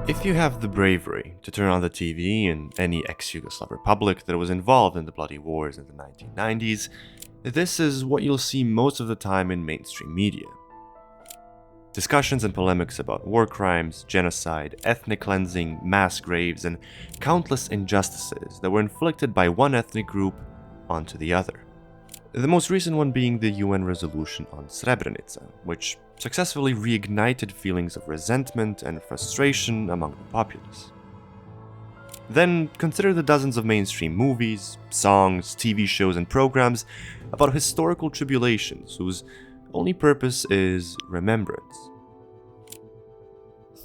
If you have the bravery to turn on the TV in any ex-Yugoslav republic that was involved in the bloody wars in the 1990s, this is what you'll see most of the time in mainstream media. Discussions and polemics about war crimes, genocide, ethnic cleansing, mass graves, and countless injustices that were inflicted by one ethnic group onto the other. The most recent one being the UN resolution on Srebrenica, which successfully reignited feelings of resentment and frustration among the populace. Then consider the dozens of mainstream movies, songs, TV shows, and programs about historical tribulations whose only purpose is remembrance.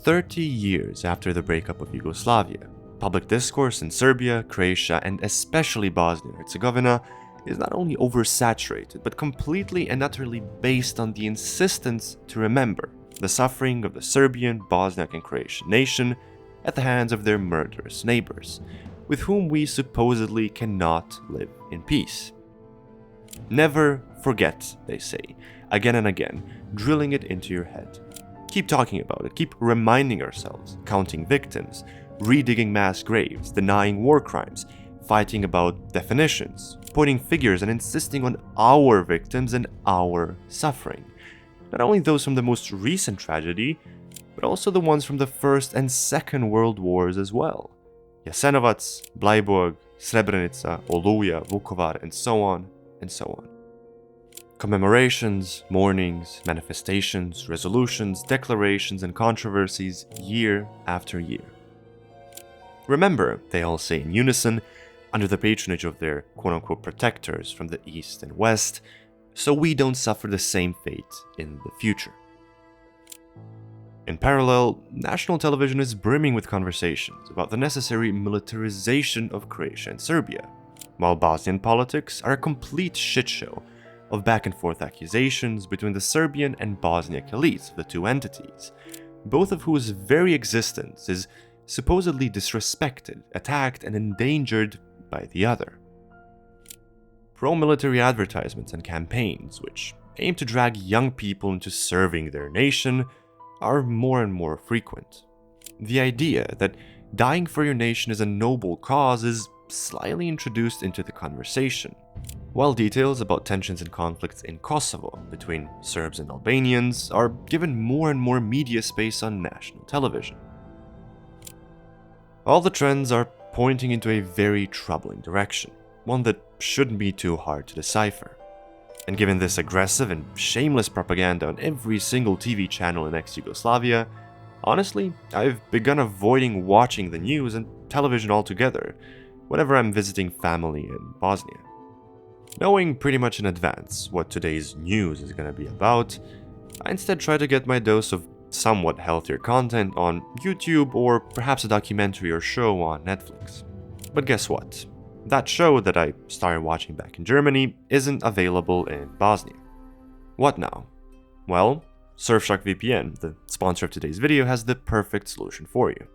30 years after the breakup of Yugoslavia, public discourse in Serbia, Croatia, and especially Bosnia and Herzegovina is not only oversaturated, but completely and utterly based on the insistence to remember the suffering of the Serbian, Bosniak, and Croatian nation at the hands of their murderous neighbors, with whom we supposedly cannot live in peace. Never forget, they say, again and again, drilling it into your head. Keep talking about it, keep reminding ourselves, counting victims, redigging mass graves, denying war crimes, fighting about definitions, pointing figures and insisting on our victims and our suffering. Not only those from the most recent tragedy, but also the ones from the First and Second World Wars as well. Jasenovac, Bleiburg, Srebrenica, Oluja, Vukovar, and so on and so on. Commemorations, mournings, manifestations, resolutions, declarations, and controversies year after year. Remember, they all say in unison, under the patronage of their quote-unquote protectors from the East and West, so we don't suffer the same fate in the future. In parallel, national television is brimming with conversations about the necessary militarization of Croatia and Serbia, while Bosnian politics are a complete shitshow of back-and-forth accusations between the Serbian and Bosniak elites of the two entities, both of whose very existence is supposedly disrespected, attacked, and endangered by the other. Pro-military advertisements and campaigns, which aim to drag young people into serving their nation, are more and more frequent. The idea that dying for your nation is a noble cause is slyly introduced into the conversation, while details about tensions and conflicts in Kosovo between Serbs and Albanians are given more and more media space on national television. All the trends are pointing into a very troubling direction, one that shouldn't be too hard to decipher. And given this aggressive and shameless propaganda on every single TV channel in ex-Yugoslavia, honestly, I've begun avoiding watching the news and television altogether whenever I'm visiting family in Bosnia. Knowing pretty much in advance what today's news is going to be about, I instead try to get my dose of somewhat healthier content on YouTube or perhaps a documentary or show on Netflix. But guess what? That show that I started watching back in Germany isn't available in Bosnia. What now? Well, Surfshark VPN, the sponsor of today's video, has the perfect solution for you.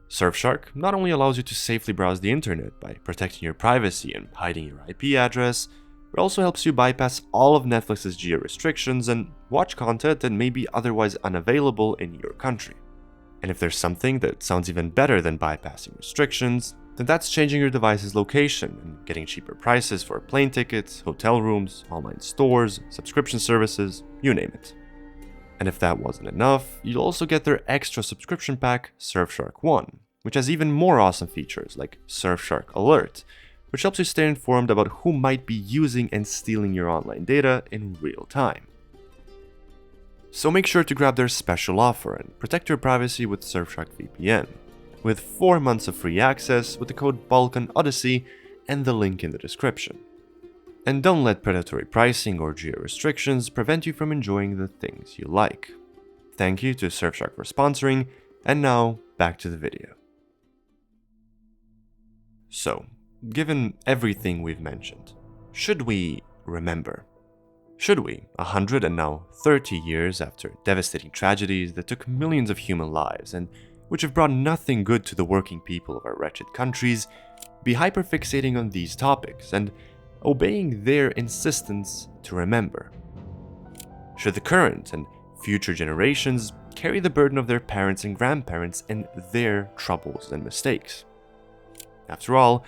Surfshark not only allows you to safely browse the internet by protecting your privacy and hiding your IP address, but also helps you bypass all of Netflix's geo restrictions and watch content that may be otherwise unavailable in your country. And if there's something that sounds even better than bypassing restrictions, then that's changing your device's location and getting cheaper prices for plane tickets, hotel rooms, online stores, subscription services, you name it. And if that wasn't enough, you'll also get their extra subscription pack, Surfshark One, which has even more awesome features like Surfshark Alert, which helps you stay informed about who might be using and stealing your online data in real time. So make sure to grab their special offer and protect your privacy with Surfshark VPN, with 4 months of free access with the code BalkanOdyssey and the link in the description. And don't let predatory pricing or geo restrictions prevent you from enjoying the things you like. Thank you to Surfshark for sponsoring, and now back to the video. So, given everything we've mentioned, should we remember? Should we, 100 and now 30 years after devastating tragedies that took millions of human lives and which have brought nothing good to the working people of our wretched countries, be hyperfixating on these topics and obeying their insistence to remember? Should the current and future generations carry the burden of their parents and grandparents and their troubles and mistakes. After all,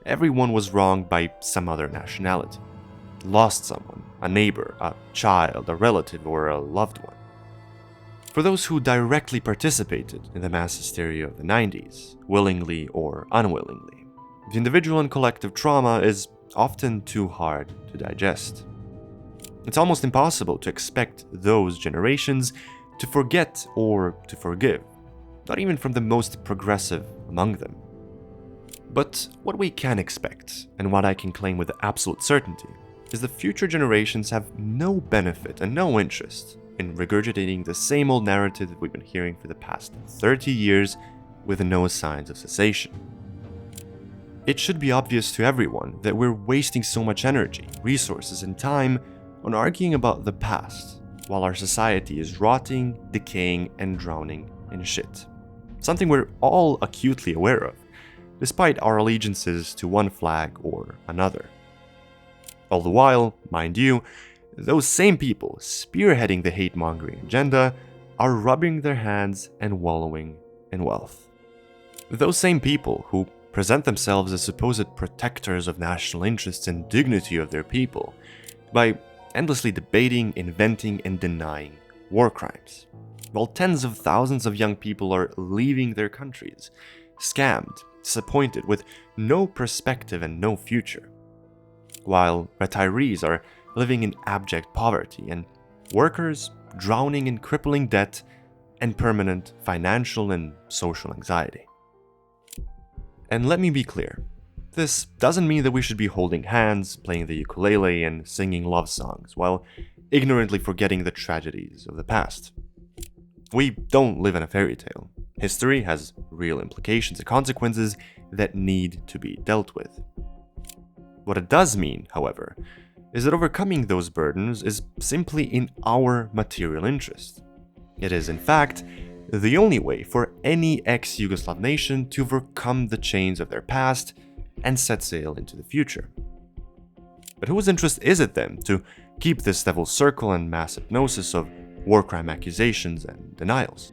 everyone was wronged by some other nationality, lost someone, a neighbor, a child, a relative, or a loved one. For those who directly participated in the mass hysteria of the 90s, willingly or unwillingly, the individual and collective trauma is often too hard to digest. It's almost impossible to expect those generations to forget or to forgive, not even from the most progressive among them. But what we can expect, and what I can claim with absolute certainty, is that future generations have no benefit and no interest in regurgitating the same old narrative that we've been hearing for the past 30 years with no signs of cessation. It should be obvious to everyone that we're wasting so much energy, resources, and time on arguing about the past, while our society is rotting, decaying, and drowning in shit. Something we're all acutely aware of, despite our allegiances to one flag or another. All the while, mind you, those same people spearheading the hate-mongering agenda are rubbing their hands and wallowing in wealth. Those same people who present themselves as supposed protectors of national interests and dignity of their people by endlessly debating, inventing, and denying war crimes, while tens of thousands of young people are leaving their countries, scammed, disappointed, with no perspective and no future, while retirees are living in abject poverty and workers drowning in crippling debt and permanent financial and social anxiety. And let me be clear, this doesn't mean that we should be holding hands, playing the ukulele, and singing love songs while ignorantly forgetting the tragedies of the past. We don't live in a fairy tale. History has real implications and consequences that need to be dealt with. What it does mean, however, is that overcoming those burdens is simply in our material interest. It is, in fact, the only way for any ex-Yugoslav nation to overcome the chains of their past and set sail into the future. But whose interest is it then to keep this devil's circle and mass hypnosis of war crime accusations and denials?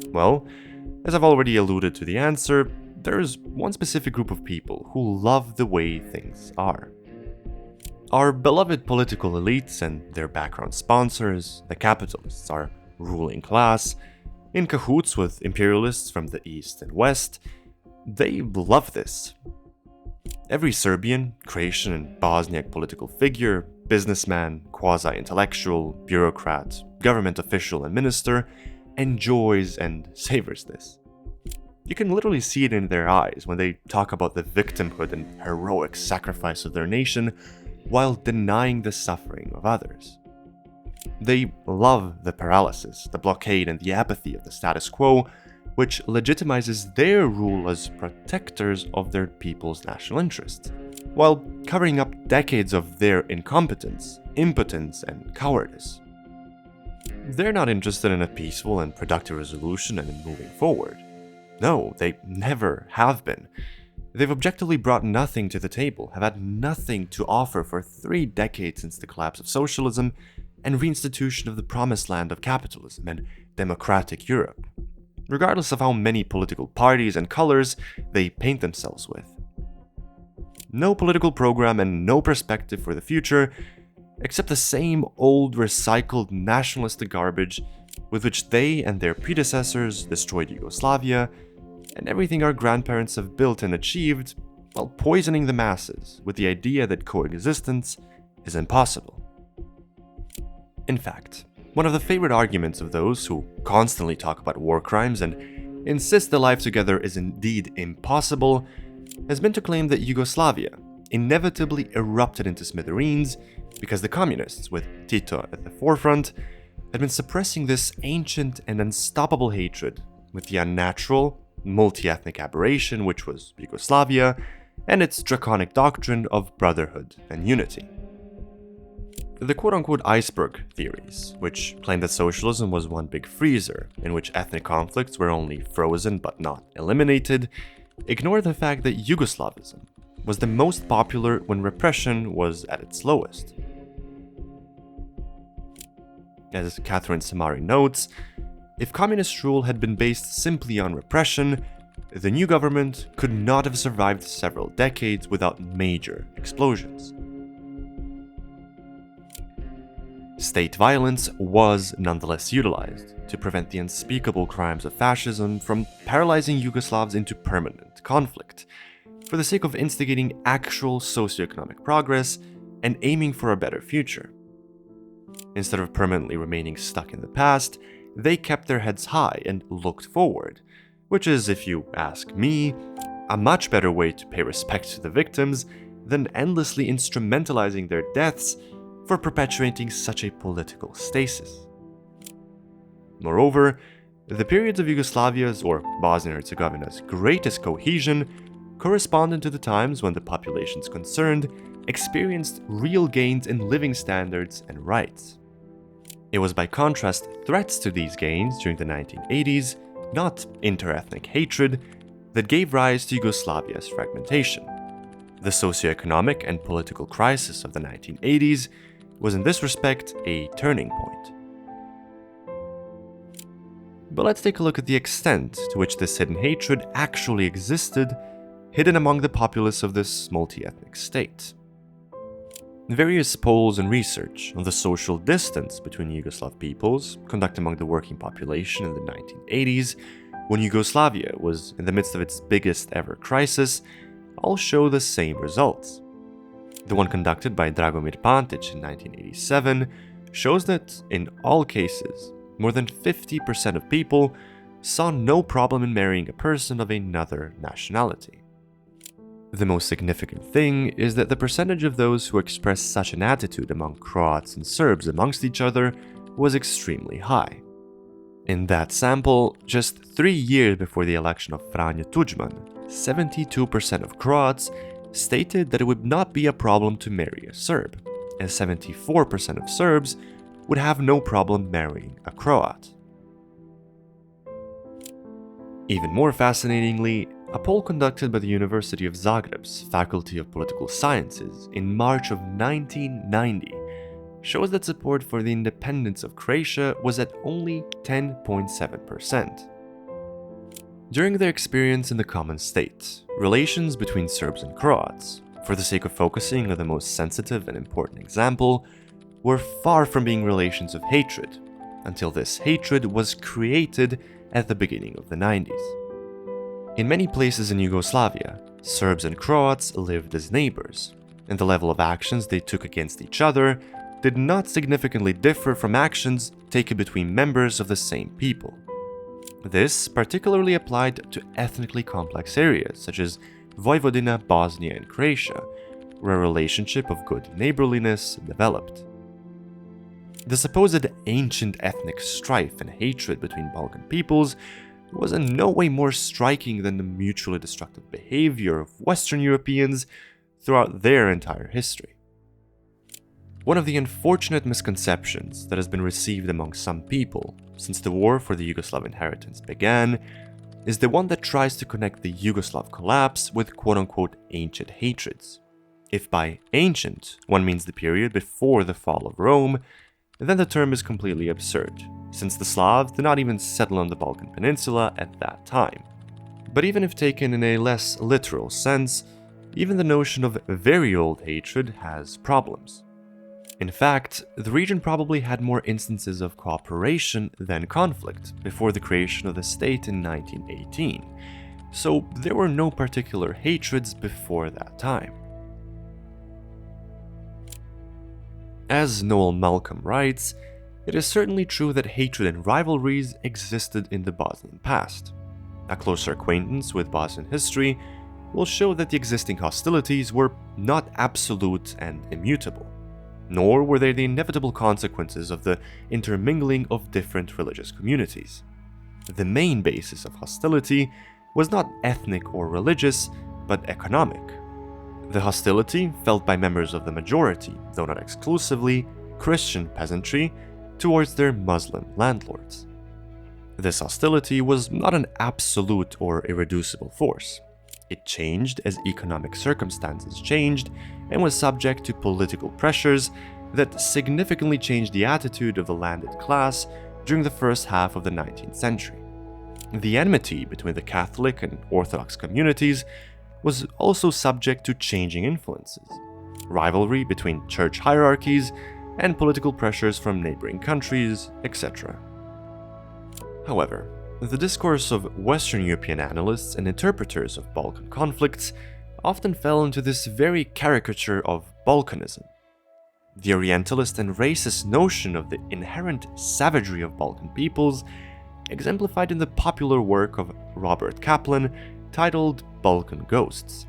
Well, as I've already alluded to the answer, there's one specific group of people who love the way things are. Our beloved political elites and their background sponsors, the capitalists, our ruling class, in cahoots with imperialists from the East and West, they love this. Every Serbian, Croatian, and Bosniak political figure, businessman, quasi-intellectual, bureaucrat, government official, and minister enjoys and savors this. You can literally see it in their eyes when they talk about the victimhood and heroic sacrifice of their nation while denying the suffering of others. They love the paralysis, the blockade, and the apathy of the status quo, which legitimizes their rule as protectors of their people's national interests, while covering up decades of their incompetence, impotence, and cowardice. They're not interested in a peaceful and productive resolution and in moving forward. No, they never have been. They've objectively brought nothing to the table, have had nothing to offer for 3 decades since the collapse of socialism and reinstitution of the promised land of capitalism and democratic Europe, regardless of how many political parties and colors they paint themselves with. No political program and no perspective for the future, except the same old recycled nationalistic garbage with which they and their predecessors destroyed Yugoslavia and everything our grandparents have built and achieved, while poisoning the masses with the idea that coexistence is impossible. In fact, one of the favorite arguments of those who constantly talk about war crimes and insist that life together is indeed impossible has been to claim that Yugoslavia inevitably erupted into smithereens because the communists, with Tito at the forefront, had been suppressing this ancient and unstoppable hatred with the unnatural, multi-ethnic aberration which was Yugoslavia and its draconic doctrine of brotherhood and unity. The quote-unquote iceberg theories, which claimed that socialism was one big freezer in which ethnic conflicts were only frozen but not eliminated, ignore the fact that Yugoslavism was the most popular when repression was at its lowest. As Catherine Samary notes, If communist rule had been based simply on repression, the new government could not have survived several decades without major explosions. State violence was nonetheless utilized to prevent the unspeakable crimes of fascism from paralyzing Yugoslavs into permanent conflict, for the sake of instigating actual socioeconomic progress and aiming for a better future. Instead of permanently remaining stuck in the past, they kept their heads high and looked forward, which is, if you ask me, a much better way to pay respect to the victims than endlessly instrumentalizing their deaths for perpetuating such a political stasis. Moreover, the periods of Yugoslavia's or Bosnia and Herzegovina's greatest cohesion corresponded to the times when the populations concerned experienced real gains in living standards and rights. It was by contrast threats to these gains during the 1980s, not interethnic hatred, that gave rise to Yugoslavia's fragmentation. The socioeconomic and political crisis of the 1980s was in this respect a turning point. But let's take a look at the extent to which this hidden hatred actually existed, hidden among the populace of this multi-ethnic state. Various polls and research on the social distance between Yugoslav peoples, conducted among the working population in the 1980s, when Yugoslavia was in the midst of its biggest ever crisis, all show the same results. The one conducted by Dragomir Pantic in 1987 shows that, in all cases, more than 50% of people saw no problem in marrying a person of another nationality. The most significant thing is that the percentage of those who expressed such an attitude among Croats and Serbs amongst each other was extremely high. In that sample, just 3 years before the election of Franjo Tudjman, 72% of Croats stated that it would not be a problem to marry a Serb, and 74% of Serbs would have no problem marrying a Croat. Even more fascinatingly, a poll conducted by the University of Zagreb's Faculty of Political Sciences in March of 1990 shows that support for the independence of Croatia was at only 10.7%. During their experience in the common state, relations between Serbs and Croats, for the sake of focusing on the most sensitive and important example, were far from being relations of hatred, until this hatred was created at the beginning of the 90s. In many places in Yugoslavia, Serbs and Croats lived as neighbors, and the level of actions they took against each other did not significantly differ from actions taken between members of the same people. This particularly applied to ethnically complex areas such as Vojvodina, Bosnia, and Croatia, where a relationship of good neighborliness developed. The supposed ancient ethnic strife and hatred between Balkan peoples was in no way more striking than the mutually destructive behavior of Western Europeans throughout their entire history. One of the unfortunate misconceptions that has been received among some people since the war for the Yugoslav inheritance began is the one that tries to connect the Yugoslav collapse with quote-unquote ancient hatreds. If by ancient one means the period before the fall of Rome, then the term is completely absurd, since the Slavs did not even settle on the Balkan Peninsula at that time. But even if taken in a less literal sense, even the notion of very old hatred has problems. In fact, the region probably had more instances of cooperation than conflict before the creation of the state in 1918, so there were no particular hatreds before that time. As Noel Malcolm writes, it is certainly true that hatred and rivalries existed in the Bosnian past. A closer acquaintance with Bosnian history will show that the existing hostilities were not absolute and immutable, nor were they the inevitable consequences of the intermingling of different religious communities. The main basis of hostility was not ethnic or religious, but economic. The hostility felt by members of the majority, though not exclusively, Christian peasantry towards their Muslim landlords. This hostility was not an absolute or irreducible force. It changed as economic circumstances changed and was subject to political pressures that significantly changed the attitude of the landed class during the first half of the 19th century. The enmity between the Catholic and Orthodox communities was also subject to changing influences, rivalry between church hierarchies, and political pressures from neighboring countries, etc. However, the discourse of Western European analysts and interpreters of Balkan conflicts often fell into this very caricature of Balkanism. The Orientalist and racist notion of the inherent savagery of Balkan peoples, exemplified in the popular work of Robert Kaplan titled Balkan Ghosts.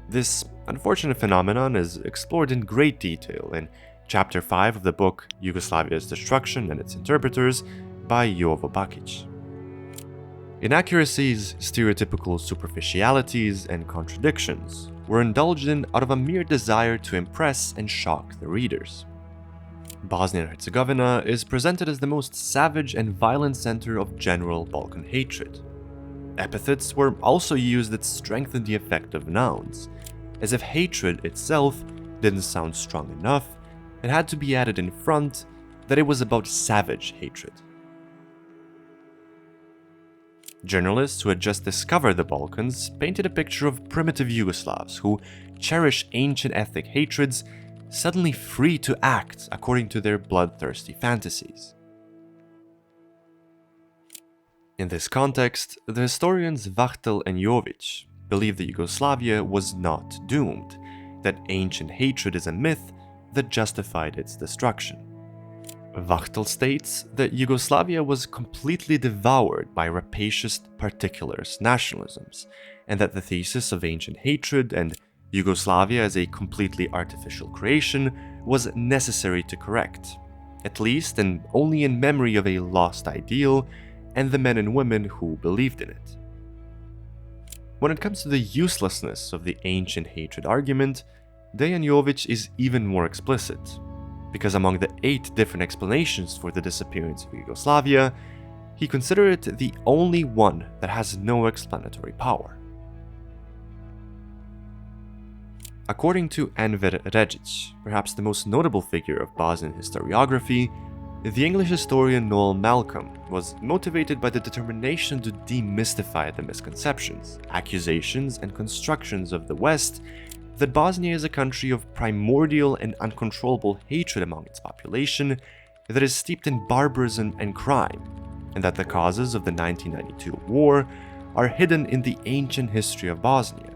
This unfortunate phenomenon is explored in great detail in Chapter 5 of the book Yugoslavia's Destruction and Its Interpreters by Jovo Bakić. Inaccuracies, stereotypical superficialities, and contradictions were indulged in out of a mere desire to impress and shock the readers. Bosnia and Herzegovina is presented as the most savage and violent center of general Balkan hatred. Epithets were also used that strengthened the effect of nouns, as if hatred itself didn't sound strong enough, it had to be added in front that it was about savage hatred. Journalists who had just discovered the Balkans painted a picture of primitive Yugoslavs who cherish ancient ethnic hatreds, suddenly free to act according to their bloodthirsty fantasies. In this context, the historians Wachtel and Jović believe that Yugoslavia was not doomed, that ancient hatred is a myth that justified its destruction. Wachtel states that Yugoslavia was completely devoured by rapacious particularist nationalisms, and that the thesis of ancient hatred and Yugoslavia as a completely artificial creation was necessary to correct, at least and only in memory of a lost ideal and the men and women who believed in it. When it comes to the uselessness of the ancient hatred argument, Dejan Jović is even more explicit, because among the 8 different explanations for the disappearance of Yugoslavia, he considered it the only one that has no explanatory power. According to Enver Redžić, perhaps the most notable figure of Bosnian historiography, the English historian Noel Malcolm was motivated by the determination to demystify the misconceptions, accusations, and constructions of the West that Bosnia is a country of primordial and uncontrollable hatred among its population that is steeped in barbarism and crime, and that the causes of the 1992 war are hidden in the ancient history of Bosnia,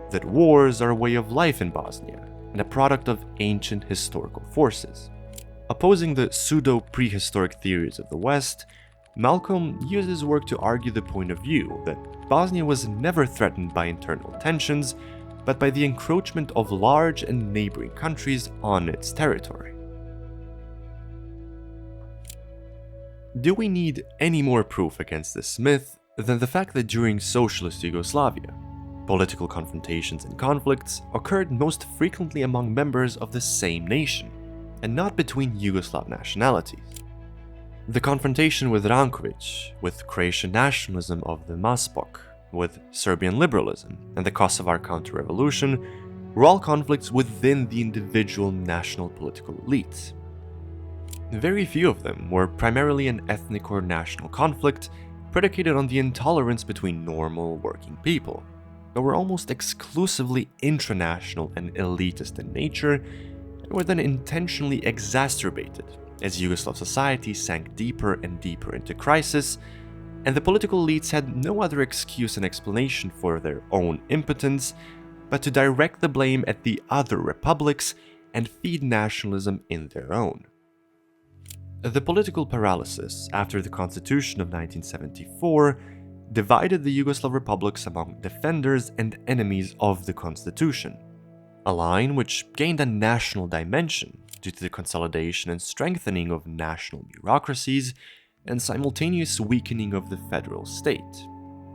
that wars are a way of life in Bosnia and a product of ancient historical forces. Opposing the pseudo-prehistoric theories of the West, Malcolm used his work to argue the point of view that Bosnia was never threatened by internal tensions, but by the encroachment of large and neighboring countries on its territory. Do we need any more proof against this myth than the fact that during socialist Yugoslavia, political confrontations and conflicts occurred most frequently among members of the same nation, and not between Yugoslav nationalities? The confrontation with Ranković, with Croatian nationalism of the Maspok, with Serbian liberalism, and the Kosovar counter-revolution were all conflicts within the individual national political elites. Very few of them were primarily an ethnic or national conflict predicated on the intolerance between normal working people, but were almost exclusively intranational and elitist in nature, and were then intentionally exacerbated as Yugoslav society sank deeper and deeper into crisis, and the political elites had no other excuse and explanation for their own impotence but to direct the blame at the other republics and feed nationalism in their own. The political paralysis after the Constitution of 1974 divided the Yugoslav republics among defenders and enemies of the Constitution, a line which gained a national dimension due to the consolidation and strengthening of national bureaucracies and simultaneous weakening of the federal state,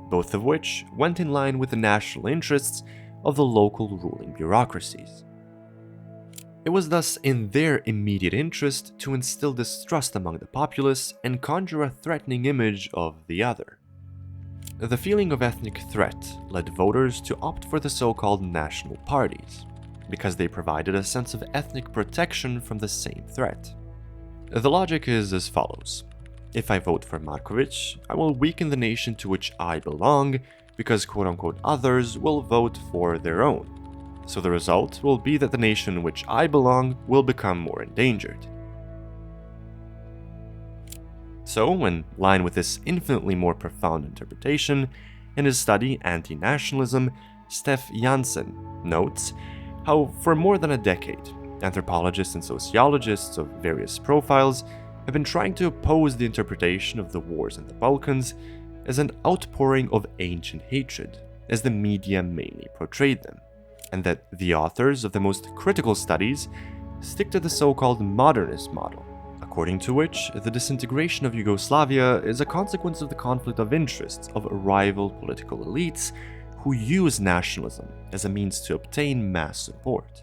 both of which went in line with the national interests of the local ruling bureaucracies. It was thus in their immediate interest to instill distrust among the populace and conjure a threatening image of the other. The feeling of ethnic threat led voters to opt for the so-called national parties, because they provided a sense of ethnic protection from the same threat. The logic is as follows. If I vote for Marković, I will weaken the nation to which I belong, because quote-unquote others will vote for their own. So the result will be that the nation in which I belong will become more endangered. So, in line with this infinitely more profound interpretation, in his study Anti-nationalism, Stef Jansen notes how for more than a decade, anthropologists and sociologists of various profiles have been trying to oppose the interpretation of the wars in the Balkans as an outpouring of ancient hatred, as the media mainly portrayed them, and that the authors of the most critical studies stick to the so-called modernist model, according to which the disintegration of Yugoslavia is a consequence of the conflict of interests of rival political elites who use nationalism as a means to obtain mass support.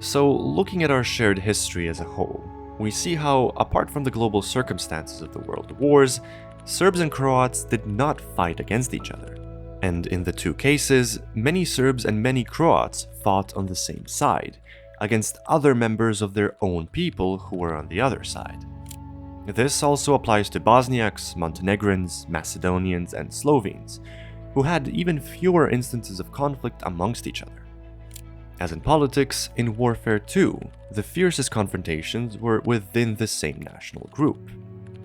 So, looking at our shared history as a whole, we see how, apart from the global circumstances of the world wars, Serbs and Croats did not fight against each other. And in the two cases, many Serbs and many Croats fought on the same side, against other members of their own people who were on the other side. This also applies to Bosniaks, Montenegrins, Macedonians, and Slovenes, who had even fewer instances of conflict amongst each other. As in politics, in warfare too, the fiercest confrontations were within the same national group.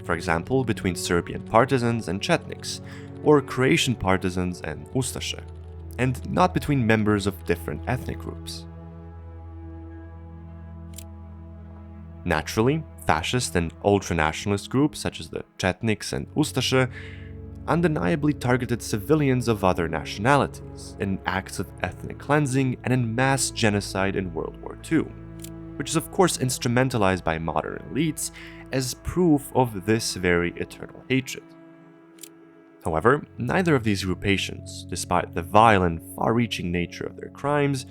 For example, between Serbian partisans and Chetniks, or Croatian partisans and Ustaše, and not between members of different ethnic groups. Naturally, fascist and ultranationalist groups such as the Chetniks and Ustaše undeniably targeted civilians of other nationalities in acts of ethnic cleansing and in mass genocide in World War II, which is of course instrumentalized by modern elites as proof of this very eternal hatred. However, neither of these groupations, despite the vile and far-reaching nature of their crimes,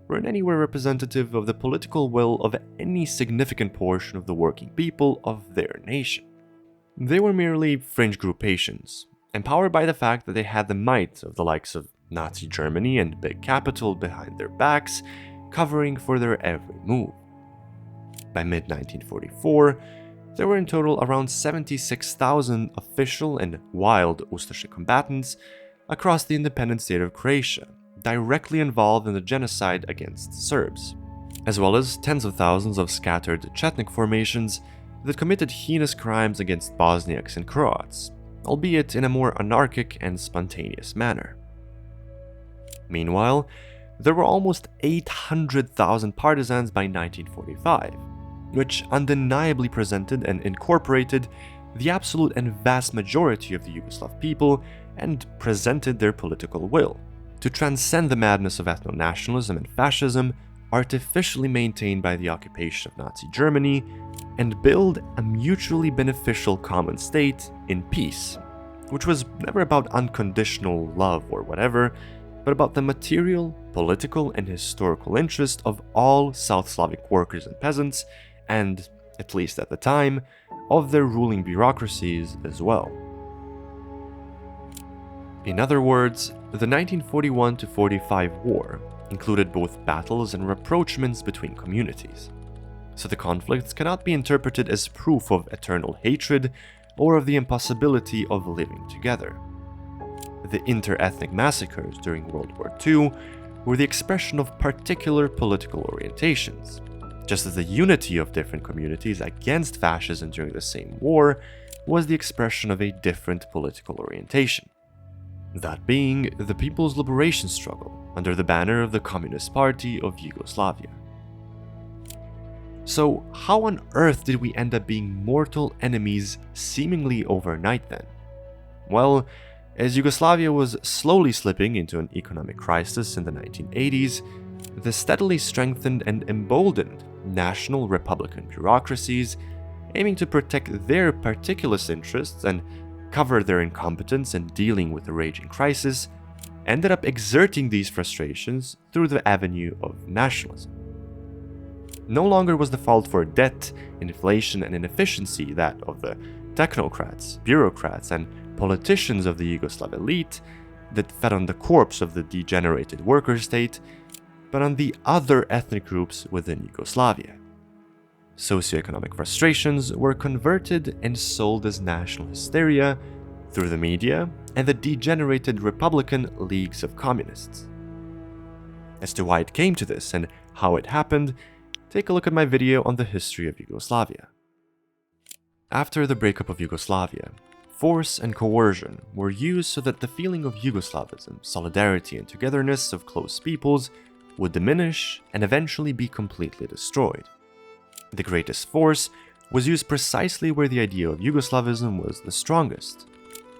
were in any way representative of the political will of any significant portion of the working people of their nation. They were merely fringe groupations, empowered by the fact that they had the might of the likes of Nazi Germany and Big Capital behind their backs, covering for their every move. By mid-1944, there were in total around 76,000 official and wild Ustaše combatants across the independent state of Croatia, directly involved in the genocide against Serbs, as well as tens of thousands of scattered Chetnik formations that committed heinous crimes against Bosniaks and Croats, albeit in a more anarchic and spontaneous manner. Meanwhile, there were almost 800,000 partisans by 1945, which undeniably presented and incorporated the absolute and vast majority of the Yugoslav people and presented their political will to transcend the madness of ethno-nationalism and fascism artificially maintained by the occupation of Nazi Germany and build a mutually beneficial common state in peace, which was never about unconditional love or whatever, but about the material, political, and historical interest of all South Slavic workers and peasants, and, at least at the time, of their ruling bureaucracies as well. In other words, the 1941-45 war included both battles and rapprochements between communities, so the conflicts cannot be interpreted as proof of eternal hatred or of the impossibility of living together. The inter-ethnic massacres during World War II were the expression of particular political orientations, just as the unity of different communities against fascism during the same war was the expression of a different political orientation, that being the People's Liberation Struggle under the banner of the Communist Party of Yugoslavia. So how on earth did we end up being mortal enemies seemingly overnight then? Well, as Yugoslavia was slowly slipping into an economic crisis in the 1980s, the steadily strengthened and emboldened national republican bureaucracies, aiming to protect their particular interests and cover their incompetence in dealing with the raging crisis, ended up exerting these frustrations through the avenue of nationalism. No longer was the fault for debt, inflation, and inefficiency that of the technocrats, bureaucrats, and politicians of the Yugoslav elite that fed on the corpse of the degenerated worker state, but on the other ethnic groups within Yugoslavia. Socioeconomic frustrations were converted and sold as national hysteria through the media and the degenerated Republican leagues of communists. As to why it came to this and how it happened, take a look at my video on the history of Yugoslavia. After the breakup of Yugoslavia, force and coercion were used so that the feeling of Yugoslavism, solidarity and togetherness of close peoples would diminish and eventually be completely destroyed. The greatest force was used precisely where the idea of Yugoslavism was the strongest,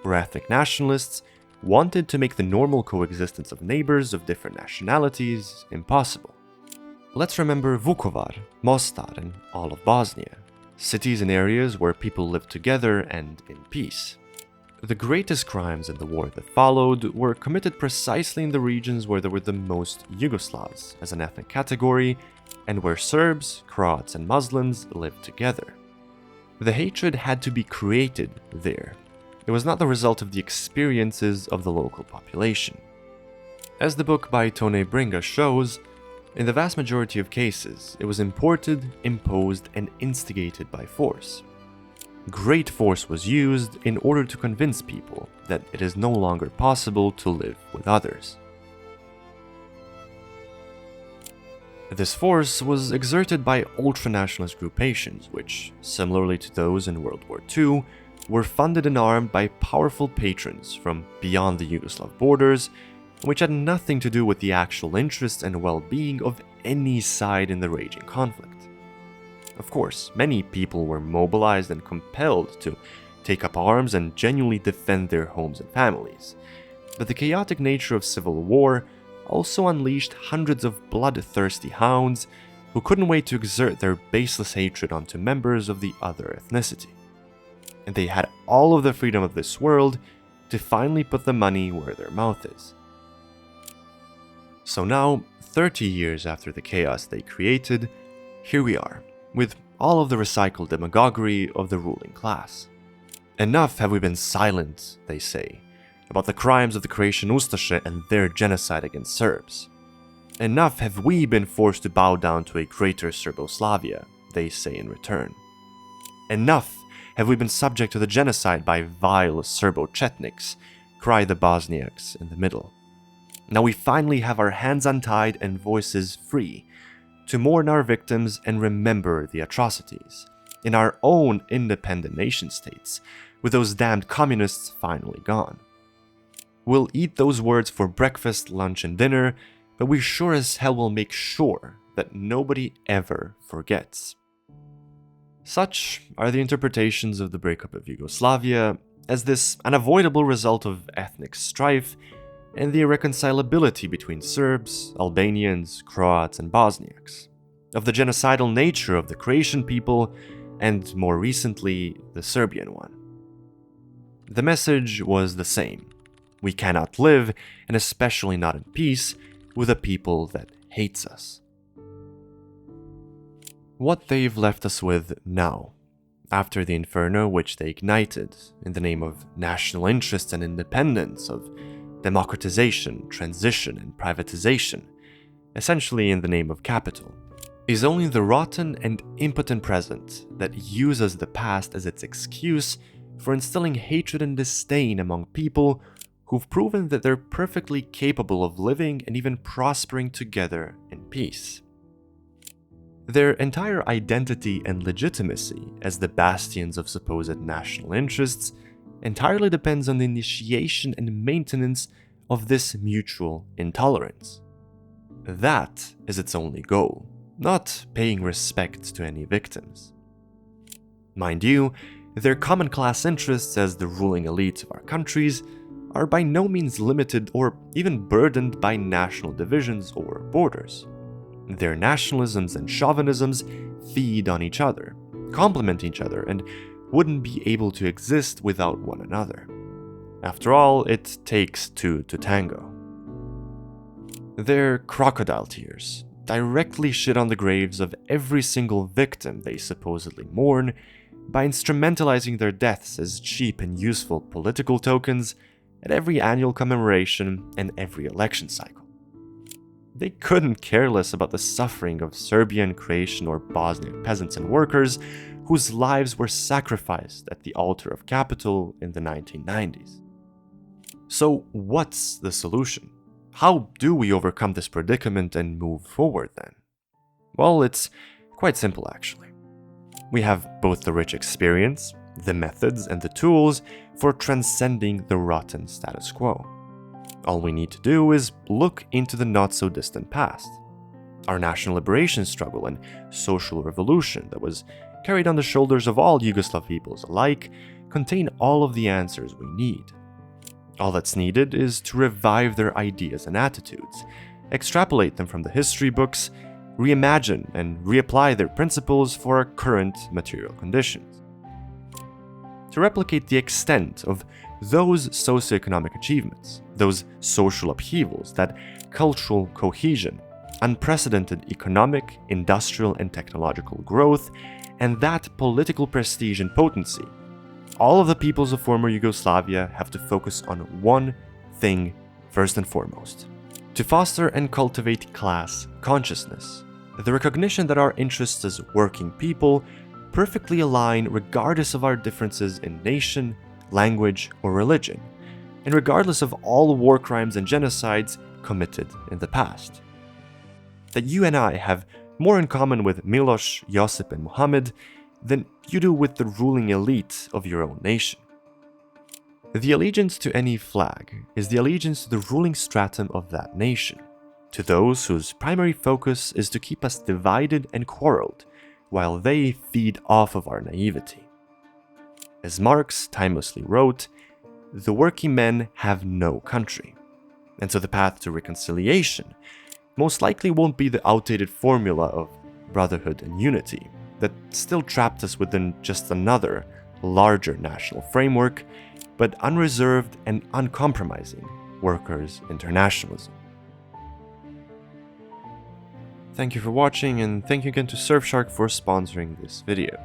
where ethnic nationalists wanted to make the normal coexistence of neighbors of different nationalities impossible. Let's remember Vukovar, Mostar, and all of Bosnia, cities and areas where people lived together and in peace. The greatest crimes in the war that followed were committed precisely in the regions where there were the most Yugoslavs as an ethnic category and where Serbs, Croats, and Muslims lived together. The hatred had to be created there. It was not the result of the experiences of the local population. As the book by Tone Bringa shows, in the vast majority of cases, it was imported, imposed, and instigated by force. Great force was used in order to convince people that it is no longer possible to live with others. This force was exerted by ultranationalist groupations which, similarly to those in World War II, were funded and armed by powerful patrons from beyond the Yugoslav borders, which had nothing to do with the actual interests and well-being of any side in the raging conflict. Of course, many people were mobilized and compelled to take up arms and genuinely defend their homes and families, but the chaotic nature of civil war also unleashed hundreds of bloodthirsty hounds who couldn't wait to exert their baseless hatred onto members of the other ethnicity. And they had all of the freedom of this world to finally put the money where their mouth is. So now, 30 years after the chaos they created, here we are, with all of the recycled demagoguery of the ruling class. Enough have we been silent, they say, about the crimes of the Croatian Ustaše and their genocide against Serbs. Enough have we been forced to bow down to a greater Serboslavia, they say in return. Enough have we been subject to the genocide by vile Serbo-Chetniks, cry the Bosniaks in the middle. Now we finally have our hands untied and voices free to mourn our victims and remember the atrocities in our own independent nation-states, with those damned communists finally gone. We'll eat those words for breakfast, lunch, and dinner, but we sure as hell will make sure that nobody ever forgets. Such are the interpretations of the breakup of Yugoslavia as this unavoidable result of ethnic strife and the irreconcilability between Serbs, Albanians, Croats, and Bosniaks, of the genocidal nature of the Croatian people, and more recently, the Serbian one. The message was the same. We cannot live, and especially not in peace, with a people that hates us. What they've left us with now, after the inferno which they ignited in the name of national interest and independence, of democratization, transition, and privatization, essentially in the name of capital, is only the rotten and impotent present that uses the past as its excuse for instilling hatred and disdain among people who've proven that they're perfectly capable of living and even prospering together in peace. Their entire identity and legitimacy as the bastions of supposed national interests entirely depends on the initiation and maintenance of this mutual intolerance. That is its only goal, not paying respect to any victims. Mind you, their common class interests as the ruling elites of our countries are by no means limited or even burdened by national divisions or borders. Their nationalisms and chauvinisms feed on each other, complement each other, and wouldn't be able to exist without one another. After all, it takes two to tango. Their crocodile tears directly shit on the graves of every single victim they supposedly mourn by instrumentalizing their deaths as cheap and useful political tokens at every annual commemoration and every election cycle. they couldn't care less about the suffering of Serbian, Croatian, or Bosnian peasants and workers whose lives were sacrificed at the altar of capital in the 1990s. So what's the solution? How do we overcome this predicament and move forward then? Well, it's quite simple actually. We have both the rich experience, the methods, and the tools for transcending the rotten status quo. All we need to do is look into the not-so-distant past. Our national liberation struggle and social revolution that was carried on the shoulders of all Yugoslav peoples alike contain all of the answers we need. All that's needed is to revive their ideas and attitudes, extrapolate them from the history books, reimagine and reapply their principles for our current material conditions. To replicate the extent of those socioeconomic achievements, those social upheavals, that cultural cohesion, unprecedented economic, industrial, and technological growth, and that political prestige and potency, all of the peoples of former Yugoslavia have to focus on one thing first and foremost: to foster and cultivate class consciousness, the recognition that our interests as working people perfectly align regardless of our differences in nation, language, or religion, and regardless of all war crimes and genocides committed in the past. That you and I have more in common with Miloš, Josip, and Mohammed than you do with the ruling elite of your own nation. The allegiance to any flag is the allegiance to the ruling stratum of that nation, to those whose primary focus is to keep us divided and quarreled, while they feed off of our naivety. As Marx timelessly wrote, the working men have no country, and so the path to reconciliation most likely won't be the outdated formula of brotherhood and unity that still trapped us within just another, larger national framework, but unreserved and uncompromising workers' internationalism. Thank you for watching, and thank you again to Surfshark for sponsoring this video.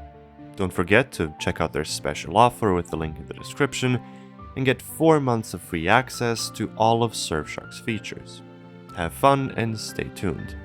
Don't forget to check out their special offer with the link in the description and get 4 months of free access to all of Surfshark's features. Have fun and stay tuned.